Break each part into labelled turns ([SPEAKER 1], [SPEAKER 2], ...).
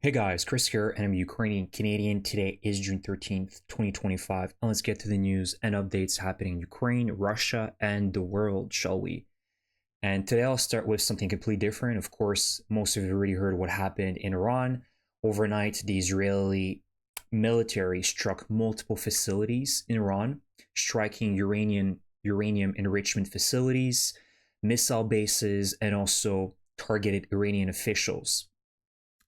[SPEAKER 1] Hey guys, Chris here, and I'm Ukrainian Canadian. Today is June 13th, 2025, and let's get to the news and updates happening in Ukraine, Russia, and the world, shall we? And today I'll start with something completely different. Of course, most of you already heard what happened in Iran. Overnight, the Israeli military struck multiple facilities in Iran, striking uranium enrichment facilities, missile bases, and also targeted Iranian officials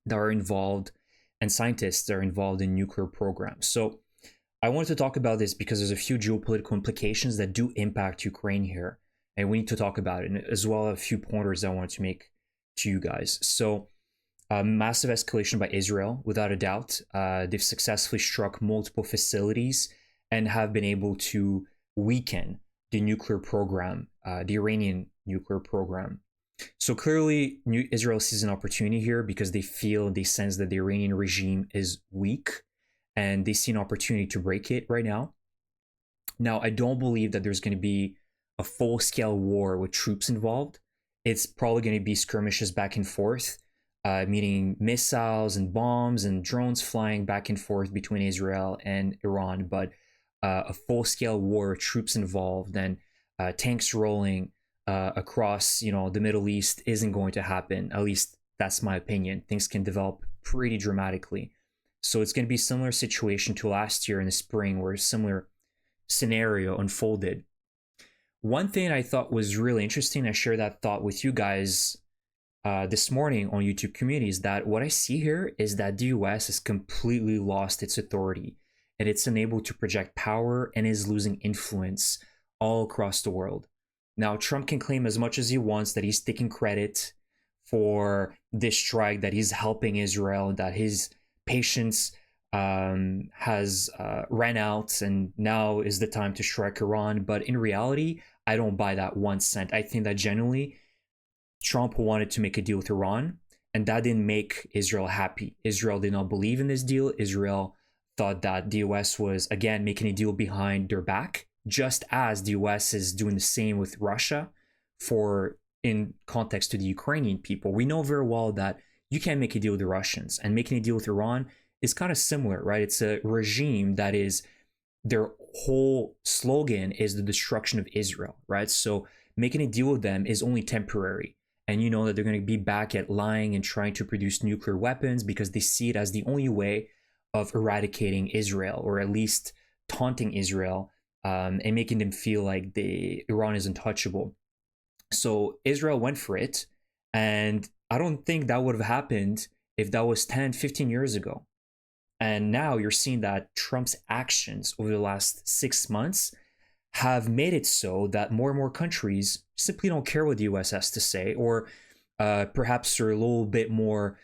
[SPEAKER 1] that are involved and scientists that are involved in nuclear programs. So I wanted to talk about this because there's a few geopolitical implications that do impact Ukraine here, and we need to talk about it, and as well a few pointers I wanted to make to you guys. So massive escalation by Israel, without a doubt. They've successfully struck multiple facilities and have been able to weaken the nuclear program, the Iranian nuclear program. So clearly, Israel sees an opportunity here because they sense that the Iranian regime is weak, and they see an opportunity to break it right now. Now, I don't believe that there's going to be a full-scale war with troops involved. It's probably going to be skirmishes back and forth, meaning missiles and bombs and drones flying back and forth between Israel and Iran. But a full-scale war with troops involved and tanks rolling across the Middle East isn't going to happen. At least that's my opinion. Things can develop pretty dramatically. So it's going to be a similar situation to last year in the spring where a similar scenario unfolded. One thing I thought was really interesting, I shared that thought with you guys this morning on YouTube community, is that what I see here is that the US has completely lost its authority, and it's unable to project power and is losing influence all across the world. Now, Trump can claim as much as he wants that he's taking credit for this strike, that he's helping Israel, that his patience has ran out and now is the time to strike Iran. But in reality, I don't buy that 1 cent. I think that genuinely Trump wanted to make a deal with Iran, and that didn't make Israel happy. Israel did not believe in this deal. Israel thought that the US was, again, making a deal behind their back, just as the US is doing the same with Russia in context to the Ukrainian people. We know very well that you can't make a deal with the Russians, and making a deal with Iran is kind of similar, right? It's a regime that is, their whole slogan is the destruction of Israel, right? So making a deal with them is only temporary. And you know that they're going to be back at lying and trying to produce nuclear weapons because they see it as the only way of eradicating Israel, or at least taunting Israel, and making them feel like Iran is untouchable. So Israel went for it, and I don't think that would have happened if that was 10, 15 years ago. And now you're seeing that Trump's actions over the last 6 months have made it so that more and more countries simply don't care what the US has to say, or perhaps are a little bit more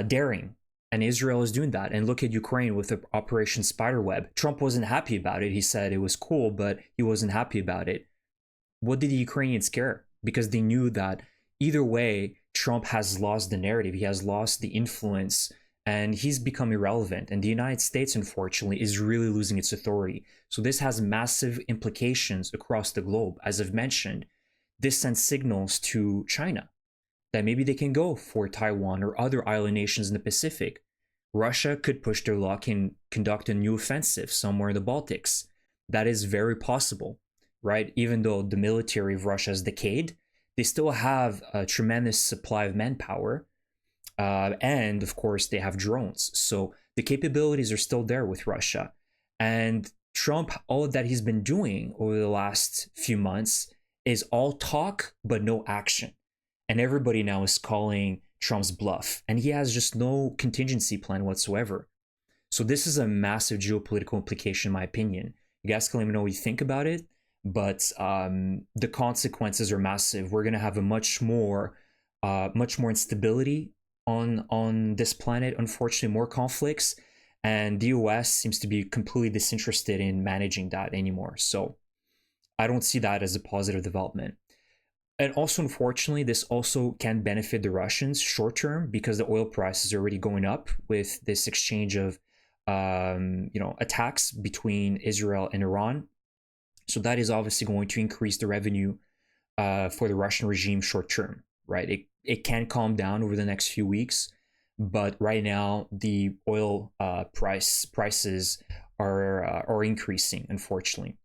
[SPEAKER 1] daring. And Israel is doing that. And look at Ukraine with Operation Spiderweb. Trump wasn't happy about it. He said it was cool, but he wasn't happy about it. What did the Ukrainians care? Because they knew that either way, Trump has lost the narrative. He has lost the influence, and he's become irrelevant. And the United States, unfortunately, is really losing its authority. So this has massive implications across the globe. As I've mentioned, this sends signals to China that maybe they can go for Taiwan or other island nations in the Pacific. Russia could push their luck and conduct a new offensive somewhere in the Baltics. That is very possible, right? Even though the military of Russia has decayed, they still have a tremendous supply of manpower. And of course, they have drones. So the capabilities are still there with Russia. And Trump, all that he's been doing over the last few months is all talk, but no action. And everybody now is calling Trump's bluff. And he has just no contingency plan whatsoever. So this is a massive geopolitical implication, in my opinion. You guys can let me know what you think about it. But the consequences are massive. We're going to have a much more instability on this planet, unfortunately, more conflicts, and the US seems to be completely disinterested in managing that anymore. So I don't see that as a positive development. And also, unfortunately, this also can benefit the Russians short term because the oil price is already going up with this exchange of attacks between Israel and Iran. So that is obviously going to increase the revenue for the Russian regime short term, right? It can calm down over the next few weeks, but right now the oil prices are increasing, unfortunately.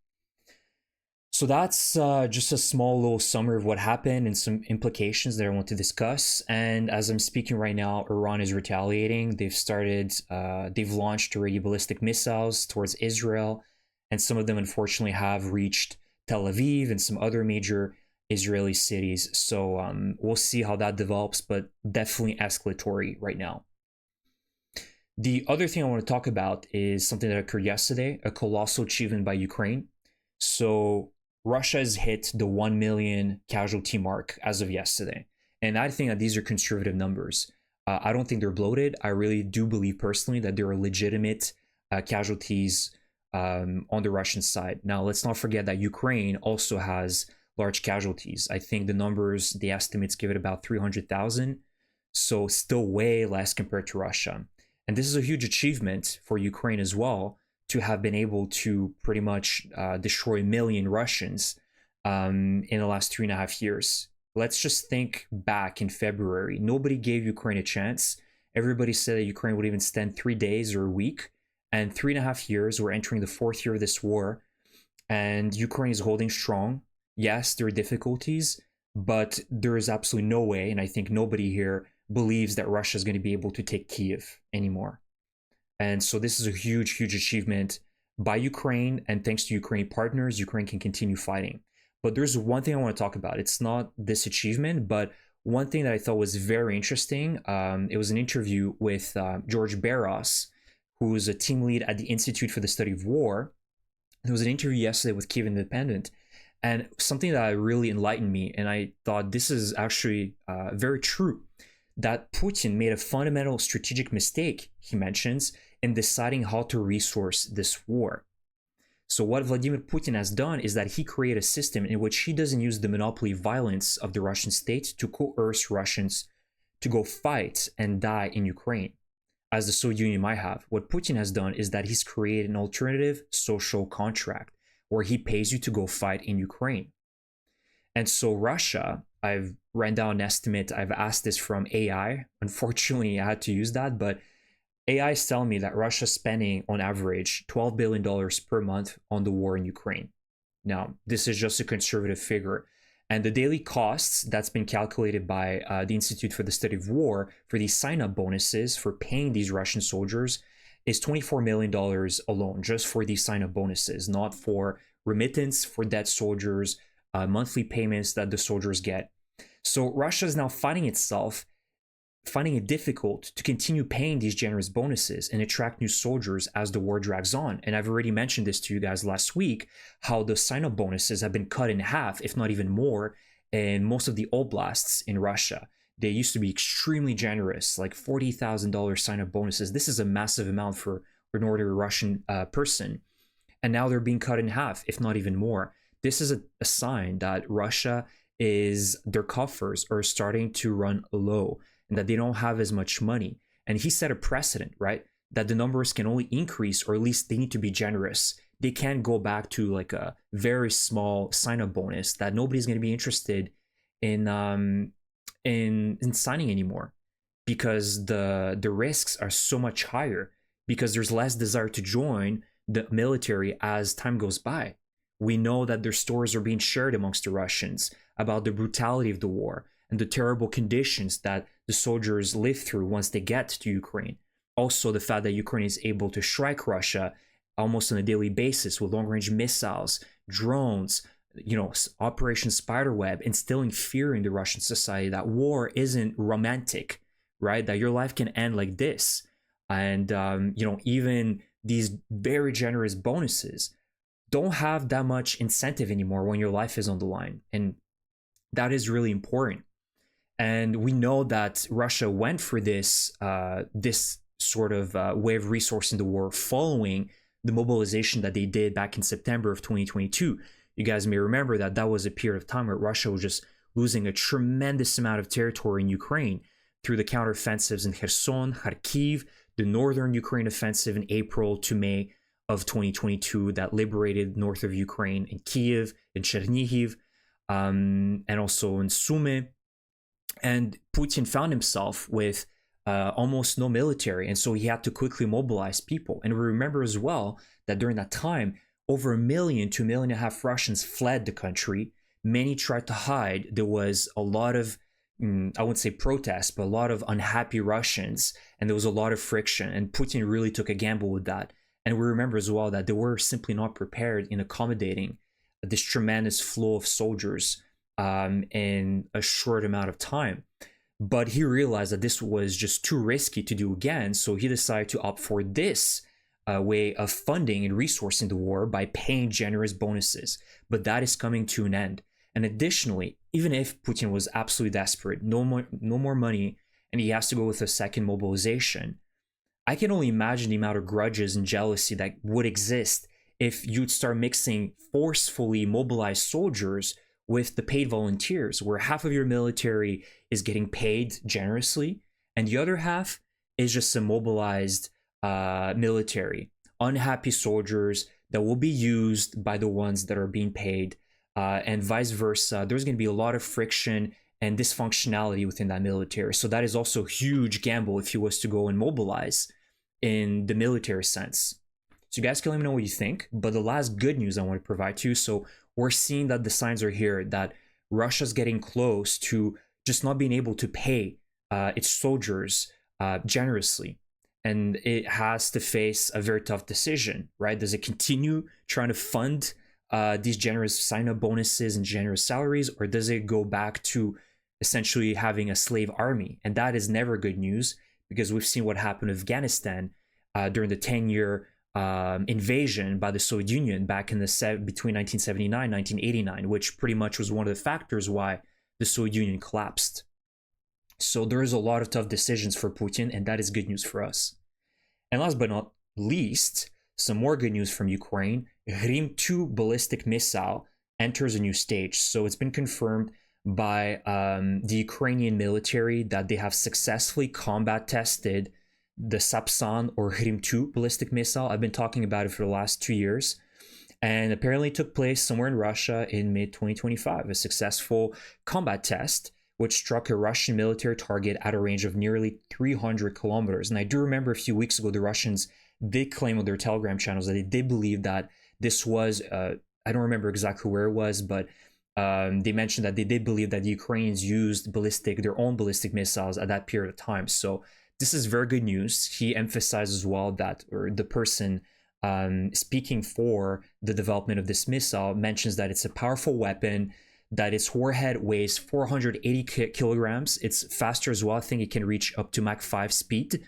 [SPEAKER 1] So that's just a small little summary of what happened and some implications that I want to discuss. And as I'm speaking right now, Iran is retaliating. They've launched already ballistic missiles towards Israel, and some of them unfortunately have reached Tel Aviv and some other major Israeli cities. So we'll see how that develops, but definitely escalatory right now. The other thing I want to talk about is something that occurred yesterday, a colossal achievement by Ukraine. So Russia has hit the 1 million casualty mark as of yesterday. And I think that these are conservative numbers. I don't think they're bloated. I really do believe personally that there are legitimate casualties on the Russian side. Now, let's not forget that Ukraine also has large casualties. I think the estimates give it about 300,000. So still way less compared to Russia. And this is a huge achievement for Ukraine as well, to have been able to pretty much destroy a million Russians in the last 3.5 years. Let's just think back in February. Nobody gave Ukraine a chance. Everybody said that Ukraine would even stand 3 days or a week. And 3.5 years, we're entering the fourth year of this war. And Ukraine is holding strong. Yes, there are difficulties, but there is absolutely no way, and I think nobody here believes that Russia is going to be able to take Kiev anymore. And so this is a huge, huge achievement by Ukraine. And thanks to Ukrainian partners, Ukraine can continue fighting. But there's one thing I want to talk about. It's not this achievement, but one thing that I thought was very interesting. It was an interview with George Barros, who is a team lead at the Institute for the Study of War. There was an interview yesterday with Kiev Independent, and something that really enlightened me, and I thought this is actually very true, that Putin made a fundamental strategic mistake, he mentions, in deciding how to resource this war. So what Vladimir Putin has done is that he created a system in which he doesn't use the monopoly violence of the Russian state to coerce Russians to go fight and die in Ukraine, as the Soviet Union might have. What Putin has done is that he's created an alternative social contract where he pays you to go fight in Ukraine. And so Russia, I've ran down an estimate. I've asked this from AI. Unfortunately, I had to use that, but AI is telling me that Russia's spending on average $12 billion per month on the war in Ukraine. Now, this is just a conservative figure. And the daily costs that's been calculated by the Institute for the Study of War for these sign-up bonuses for paying these Russian soldiers is $24 million alone, just for these sign-up bonuses, not for remittance for dead soldiers, monthly payments that the soldiers get. So Russia is now finding it difficult to continue paying these generous bonuses and attract new soldiers as the war drags on. And I've already mentioned this to you guys last week, how the sign-up bonuses have been cut in half, if not even more, in most of the oblasts in Russia. They used to be extremely generous, like $40,000 sign-up bonuses. This is a massive amount for an ordinary Russian person. And now they're being cut in half, if not even more. This is a sign that their coffers are starting to run low, and that they don't have as much money. And he set a precedent, right? That the numbers can only increase, or at least they need to be generous. They can't go back to like a very small sign-up bonus that nobody's going to be interested in signing anymore, because the risks are so much higher, because there's less desire to join the military as time goes by. We know that their stories are being shared amongst the Russians about the brutality of the war and the terrible conditions that the soldiers live through once they get to Ukraine. Also, the fact that Ukraine is able to strike Russia almost on a daily basis with long-range missiles, drones, Operation Spiderweb, instilling fear in the Russian society that war isn't romantic, right? That your life can end like this. And, even these very generous bonuses don't have that much incentive anymore when your life is on the line. And that is really important. And we know that Russia went for this sort of way of resourcing the war following the mobilization that they did back in September of 2022. You guys may remember that that was a period of time where Russia was just losing a tremendous amount of territory in Ukraine through the counteroffensives in Kherson, Kharkiv, the northern Ukraine offensive in April to May of 2022 that liberated north of Ukraine in Kiev, in Chernihiv, and also in Sumy. And Putin found himself with almost no military, and so he had to quickly mobilize people. And we remember as well that during that time, over 1 million to 1.5 million Russians fled the country. Many tried to hide. There was a lot of, I wouldn't say protests, but a lot of unhappy Russians, and there was a lot of friction. And Putin really took a gamble with that. And we remember as well that they were simply not prepared in accommodating this tremendous flow of soldiers in a short amount of time. But he realized that this was just too risky to do again, so he decided to opt for this way of funding and resourcing the war by paying generous bonuses. But that is coming to an end. And additionally, even if Putin was absolutely desperate, no more money, and he has to go with a second mobilization, I can only imagine the amount of grudges and jealousy that would exist if you'd start mixing forcefully mobilized soldiers with the paid volunteers, where half of your military is getting paid generously and the other half is just a mobilized military, unhappy soldiers that will be used by the ones that are being paid, and vice versa. There's going to be a lot of friction and dysfunctionality within that military. So that is also a huge gamble if he was to go and mobilize in the military sense. So you guys can let me know what you think. But the last good news I want to provide to you, so we're seeing that the signs are here that Russia's getting close to just not being able to pay its soldiers generously. And it has to face a very tough decision, right? Does it continue trying to fund these generous sign-up bonuses and generous salaries, or does it go back to essentially having a slave army? And that is never good news, because we've seen what happened in Afghanistan during the 10-year invasion by the Soviet Union back in between 1979 and 1989, which pretty much was one of the factors why the Soviet Union collapsed. So there is a lot of tough decisions for Putin, and that is good news for us. And last but not least, some more good news from Ukraine. Hrim-2 ballistic missile enters a new stage. So it's been confirmed by the Ukrainian military that they have successfully combat tested the Sapsan or Hrim-2 ballistic missile. I've been talking about it for the last 2 years, and apparently it took place somewhere in Russia in mid-2025, a successful combat test which struck a Russian military target at a range of nearly 300 kilometers. And I do remember a few weeks ago, the Russians did claim on their Telegram channels that they did believe that this was, I don't remember exactly where it was, but they mentioned that they did believe that the Ukrainians used their own ballistic missiles at that period of time. So this is very good news. He emphasized as well that, or the person speaking for the development of this missile mentions that it's a powerful weapon, that its warhead weighs 480 kilograms. It's faster as well. I think it can reach up to Mach 5 speed.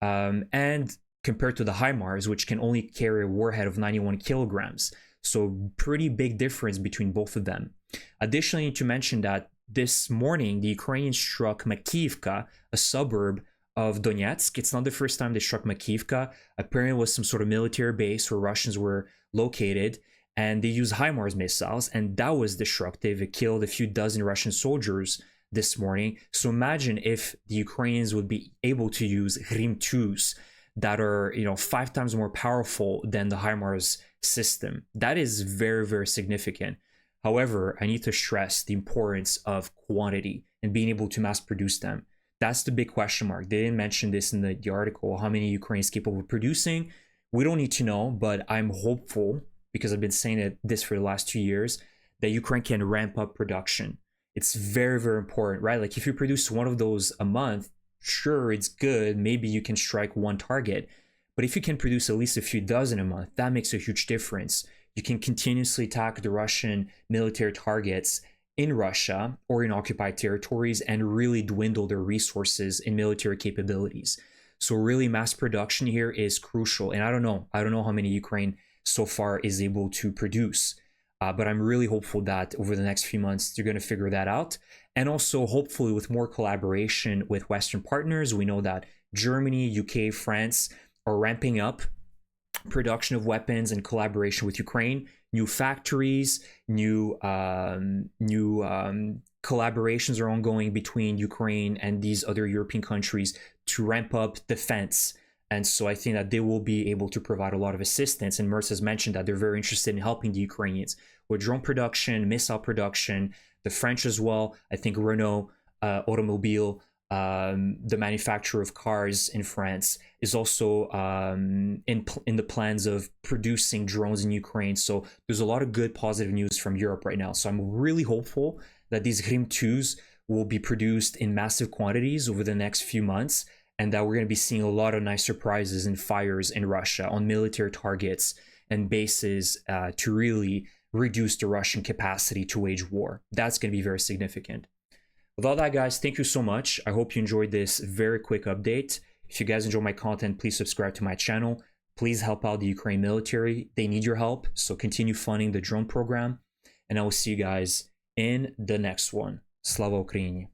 [SPEAKER 1] And compared to the HIMARS, which can only carry a warhead of 91 kilograms. So pretty big difference between both of them. Additionally, I need to mention that this morning, the Ukrainians struck Makivka, a suburb of Donetsk. It's not the first time they struck Makivka. Apparently it was some sort of military base where Russians were located, and they used HIMARS missiles, and that was destructive. It killed a few dozen Russian soldiers this morning. So imagine if the Ukrainians would be able to use Hrim-2s that are, 5 times more powerful than the HIMARS system. That is very, very significant. However, I need to stress the importance of quantity and being able to mass produce them. That's the big question mark. They didn't mention this in the article, how many Ukraine is capable of producing. We don't need to know, but I'm hopeful, because I've been saying this for the last 2 years, that Ukraine can ramp up production. It's very, very important, right? Like if you produce one of those a month, sure, it's good. Maybe you can strike one target. But if you can produce at least a few dozen a month, that makes a huge difference. You can continuously attack the Russian military targets in Russia or in occupied territories and really dwindle their resources and military capabilities. So really mass production here is crucial. And I don't know how many Ukraine so far is able to produce. But I'm really hopeful that over the next few months, they're going to figure that out. And also hopefully with more collaboration with Western partners. We know that Germany, UK, France are ramping up production of weapons in collaboration with Ukraine. New factories, new collaborations are ongoing between Ukraine and these other European countries to ramp up defense. And so I think that they will be able to provide a lot of assistance. And Merz has mentioned that they're very interested in helping the Ukrainians with drone production, missile production, the French as well. I think Renault Automobile the manufacturer of cars in France, is also in the plans of producing drones in Ukraine. So there's a lot of good positive news from Europe right now. So I'm really hopeful that these Grim 2s will be produced in massive quantities over the next few months, and that we're going to be seeing a lot of nice surprises and fires in Russia on military targets and bases to really reduce the Russian capacity to wage war. That's going to be very significant. With all that, guys, thank you so much. I hope you enjoyed this very quick update. If you guys enjoy my content, please subscribe to my channel. Please help out the Ukraine military. They need your help, so continue funding the drone program. And I will see you guys in the next one. Slava Ukraini!